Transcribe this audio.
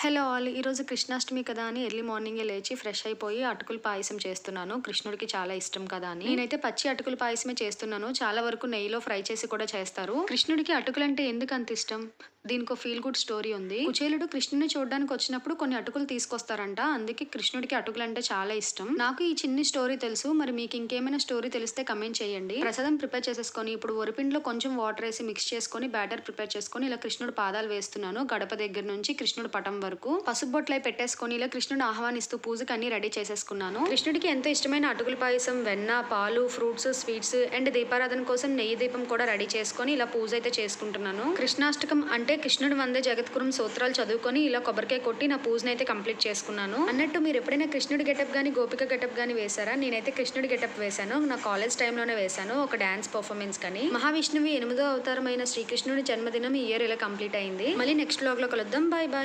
Hello all! ఈరోజు కృష్ణాష్టమి కదా అని ఎర్లీ మార్నింగే లేచి ఫ్రెష్ అయిపోయి అటుకుల పాయసం చేస్తున్నాను. కృష్ణుడికి చాలా ఇష్టం కదా అని. నేనైతే పచ్చి అటుకుల పాయసమే చేస్తున్నాను. చాలా వరకు నెయ్యిలో ఫ్రై చేసి కూడా చేస్తారు. కృష్ణుడికి అటుకులంటే ఎందుకు అంత ఇష్టం? దీనికో ఫీల్ గుడ్ స్టోరీ ఉంది. కుచేలుడు కృష్ణుని చూడడానికి వచ్చినప్పుడు కొన్ని అటుకులు తీసుకొస్తారంట. అందుకే కృష్ణుడికి అటుకులంటే చాలా ఇష్టం. నాకు ఈ చిన్ని స్టోరీ తెలుసు. మరి మీకు ఇంకేమైనా స్టోరీ తెలిస్తే కమెంట్ చేయండి. ప్రసాదం ప్రిపేర్ చేసేసుకొని ఇప్పుడు వరిపిండిలో కొంచెం వాటర్ వేసి మిక్స్ చేసుకొని బ్యాటర్ ప్రిపేర్ చేసుకొని ఇలా కృష్ణుడు పాదాలు వేస్తున్నాను. గడప దగ్గర నుంచి కృష్ణుడు పటం వరకు పసుపు బొట్లై పెట్టేసుకొని ఇలా కృష్ణుడు ఆహ్వానిస్తూ పూజకి అన్ని రెడీ చేసేసుకున్నాను. కృష్ణుడికి ఎంతో ఇష్టమైన అటుకుల పాయసం, వెన్న, పాలు, ఫ్రూట్స్, స్వీట్స్ అండ్ దీపారాధన కోసం నెయ్యి దీపం కూడా రెడీ చేసుకొని ఇలా పూజ అయితే చేసుకుంటున్నాను. కృష్ణాష్టకం అంటే కృష్ణుడు వందే జగద్గురం సూత్రాలు చదువుకొని ఇలా కొబ్బరికాయ కొట్టి నా పూజను అయితే కంప్లీట్ చేసుకున్నాను. అన్నట్టు మీరు ఎప్పుడైనా కృష్ణుడి గెటప్ గానీ గోపిక గెటప్ గానీ వేశారా? నేనైతే కృష్ణుడి గెటప్ వేశాను. నా కాలేజ్ టైంలోనే వేశాను ఒక డాన్స్ పర్ఫార్మెన్స్ కానీ. మహావిష్ణువు 8వ అవతారమైన శ్రీకృష్ణుడి జన్మదినం ఈ ఇయర్ ఇలా కంప్లీట్ అయింది. మళ్ళీ నెక్స్ట్ వ్లాగ్ లో కలుద్దాం. By by.